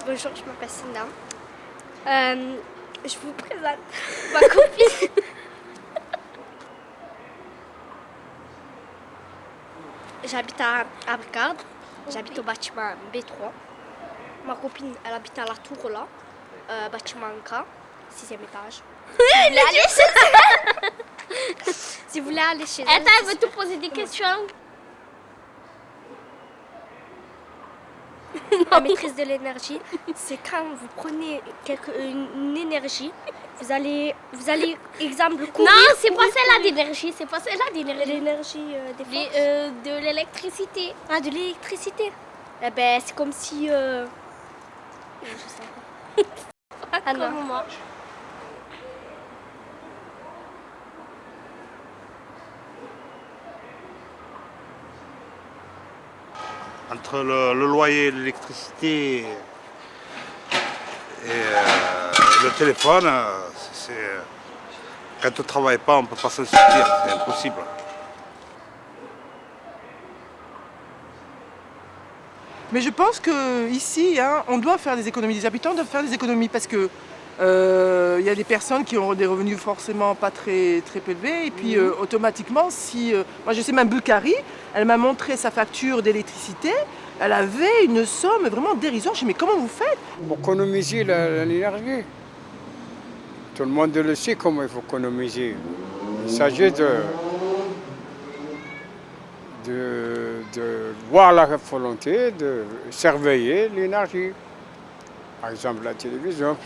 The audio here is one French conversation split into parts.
Bonjour, je m'appelle Cinda. Je vous présente ma copine. J'habite à Brigade, j'habite au bâtiment B3. Ma copine, elle habite à la tour là, bâtiment K, 6e étage. Si vous voulez aller chez elle. Attends, elle veut te poser des questions. La maîtrise de l'énergie, c'est quand vous prenez une énergie, vous allez exemple, courir. Non, c'est pas celle-là d'énergie, c'est pas celle-là d'énergie. L'énergie des forces. De l'électricité. Ah, de l'électricité. Eh ben, c'est comme si... Je sais pas. Ah non. Moi. Entre le loyer et l'électricité et le téléphone, quand on ne travaille pas, on ne peut pas s'en sortir, c'est impossible. Mais je pense qu'ici, on doit faire des économies. Les habitants doivent faire des économies parce que y a des personnes qui ont des revenus forcément pas très, très élevés. Et puis automatiquement, moi je sais, même Bukhari, elle m'a montré sa facture d'électricité. Elle avait une somme vraiment dérisoire. Je dis, mais comment vous faites? Pour économiser l'énergie. Tout le monde le sait comment il faut économiser. Il s'agit de voir la volonté de surveiller l'énergie. Par exemple, la télévision,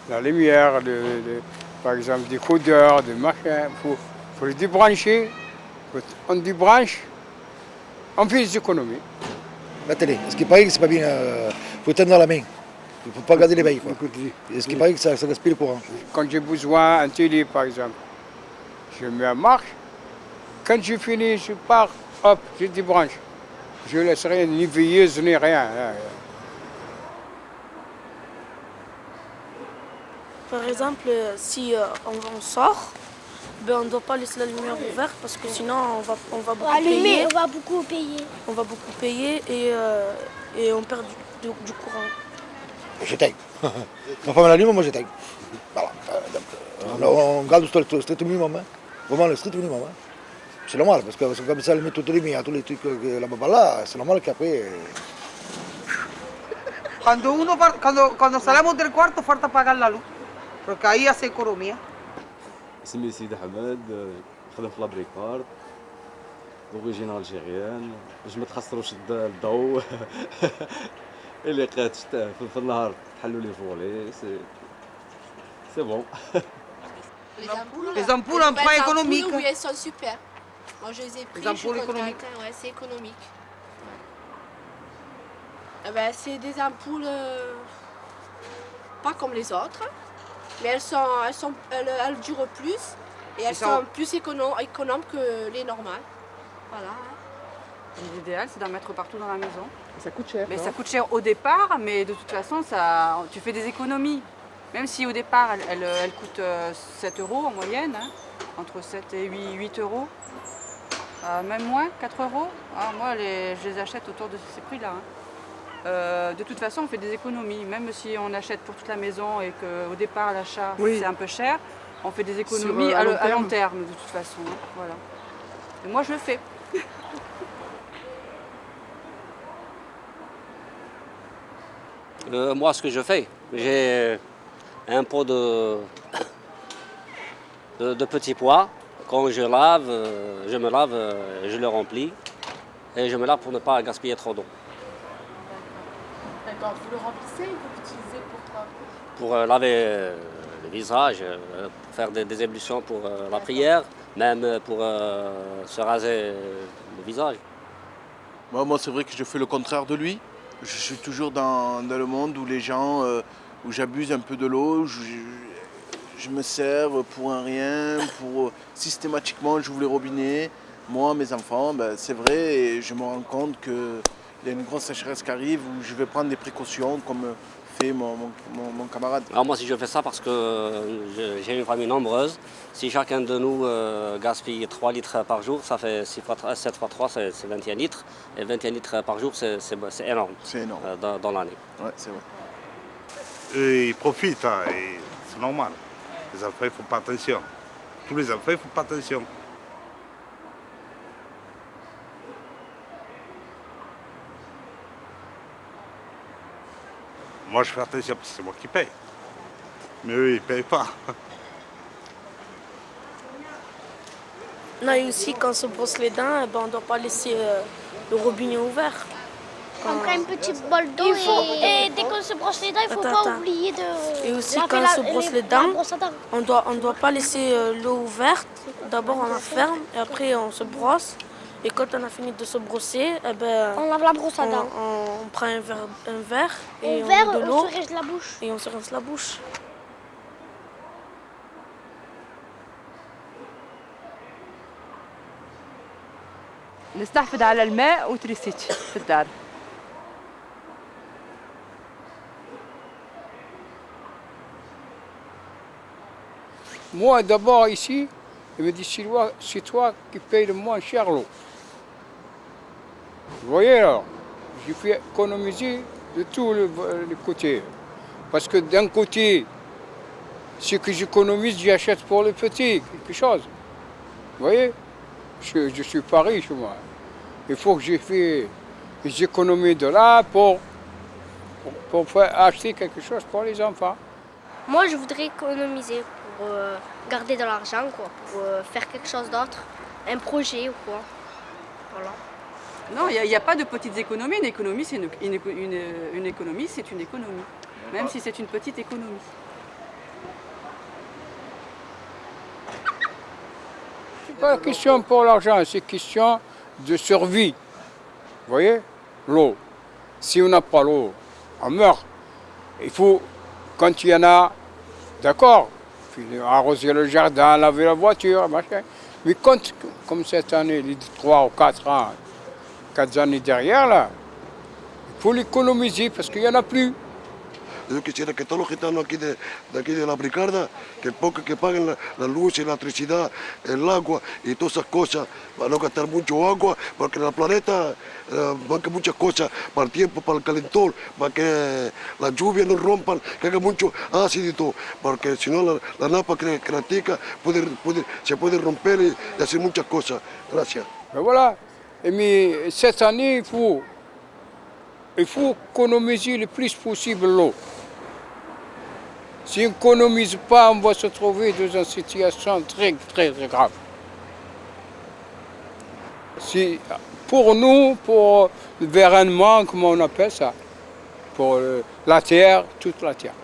la lumière, par exemple des codeurs, des machins. Il faut les débrancher. On débranche, on fait des économies. La télé, ce qui paraît que c'est pas bien, faut éteindre la main. Il ne faut pas garder l'éveil. Ce qui paraît que ça gaspille le courant. Quand j'ai besoin d'un télé, par exemple, je mets en marche. Quand j'ai fini, je pars, hop, je débranche. Je ne laisse rien, ni veilleuse, ni rien. Par exemple, si on sort, on ne doit pas laisser la lumière ouverte parce que sinon on va beaucoup payer. On va beaucoup payer. On va beaucoup payer et on perd du courant. J'éteins. Ma femme l'allume, moi j'éteins. Voilà. On garde le strict minimum. Hein. Vraiment le strict minimum. Hein. C'est normal, parce que comme ça, elle met toutes les lumières, tous les trucs là, c'est normal qu'après... Cuando salimos del cuarto falta apagar la luz, porque ahí hace economía. اسمي سيد أحمد خدم في لابريكارد دوريجين الجيريان باش ما تخسروش الضوء اللي لقيت في النهار تحلوا لي فولي سي بون. Les ampoules en point économique. Oui, elles sont super. Moi, je les ai pris, Les ampoules je suis contente. économiques. Ouais, c'est économique. Eh ben, c'est des ampoules pas comme les autres, mais elles durent plus et elles sont plus économes que les normales. Voilà. L'idéal, c'est d'en mettre partout dans la maison. Ça coûte cher. Mais ça coûte cher au départ, mais de toute façon, tu fais des économies. Même si au départ, elle coûte 7 € en moyenne, hein, entre 7 et 8 €. Même moins, 4 €. Ah, moi, je les achète autour de ces prix-là. Hein. De toute façon, on fait des économies. Même si on achète pour toute la maison et qu'au départ, l'achat, c'est un peu cher, on fait des économies à long terme, de toute façon. Hein. Voilà. Et moi, je le fais. Moi, ce que je fais, j'ai un pot de petits pois. Quand je me lave, je le remplis et je me lave pour ne pas gaspiller trop d'eau. D'accord, vous le remplissez et vous l'utilisez pour quoi? Pour laver le visage, pour faire des ébullitions pour la prière, même pour se raser le visage. Moi, c'est vrai que je fais le contraire de lui. Je suis toujours dans le monde où les gens, où j'abuse un peu de l'eau, je me sers pour un rien, systématiquement j'ouvre les robinets. Moi, mes enfants, c'est vrai, et je me rends compte qu'il y a une grosse sécheresse qui arrive où je vais prendre des précautions comme fait mon camarade. Alors moi si je fais ça parce que j'ai une famille nombreuse, si chacun de nous gaspille 3 litres par jour, ça fait 7 fois 3, c'est 21 litres. Et 21 litres par jour, c'est énorme, dans l'année. Ouais, c'est vrai. Et ils profitent, hein, et c'est normal. Les enfants, ils ne font pas attention. Tous les enfants, ils ne font pas attention. Moi, je fais attention parce que c'est moi qui paye. Mais eux, ils ne payent pas. Non, et aussi quand on se brosse les dents, on ne doit pas laisser le robinet ouvert. On prend une petite bol d'eau et dès qu'on se brosse les dents, il ne faut pas oublier de... Et aussi quand on se brosse les dents, on doit pas laisser l'eau ouverte. D'abord on la ferme et après on se brosse. Et quand on a fini de se brosser, on lave la brosse à dents. On prend un verre et on met de l'eau. On se rince la bouche. Et on se rince la bouche. نستحفظ على الماء وتريسيتي في الدار. Moi, d'abord, ici, il me dit, c'est toi qui payes le moins cher l'eau. Vous voyez alors, j'ai fait économiser de tous les côtés. Parce que d'un côté, ce que j'économise, j'achète pour les petits, quelque chose. Vous voyez, je suis pas riche, moi. Il faut que j'économise de là pour faire acheter quelque chose pour les enfants. Moi, je voudrais économiser pour garder de l'argent, quoi, pour faire quelque chose d'autre, un projet ou quoi. Voilà. Non, il n'y a pas de petites économies. Une économie, c'est une économie, c'est une économie. Même si c'est une petite économie. C'est pas question pour l'argent, c'est question de survie. Vous voyez, l'eau. Si on n'a pas l'eau, on meurt. Il faut, quand il y en a, d'accord, arroser le jardin, laver la voiture, machin. Mais quand, comme cette année, les 3 ou 4 ans, 4 années derrière, là, il faut l'économiser parce qu'il n'y en a plus. Yo quisiera que todos los gitanos aquí de la Bricarda, que poco que paguen la luz y la electricidad, el agua y todas esas cosas, para no gastar mucho agua, porque en el planeta manca muchas cosas, para el tiempo, para el calentón, para que las lluvias no rompan, que haga mucho ácido y todo, porque si no la napa creativa se puede romper y hacer muchas cosas. Gracias. Ben voilà. Mais cette année, il faut économiser le plus possible l'eau. Si on n'économise pas, on va se trouver dans une situation très, très, très grave. Pour nous, pour l'environnement, comment on appelle ça, pour la terre, toute la terre.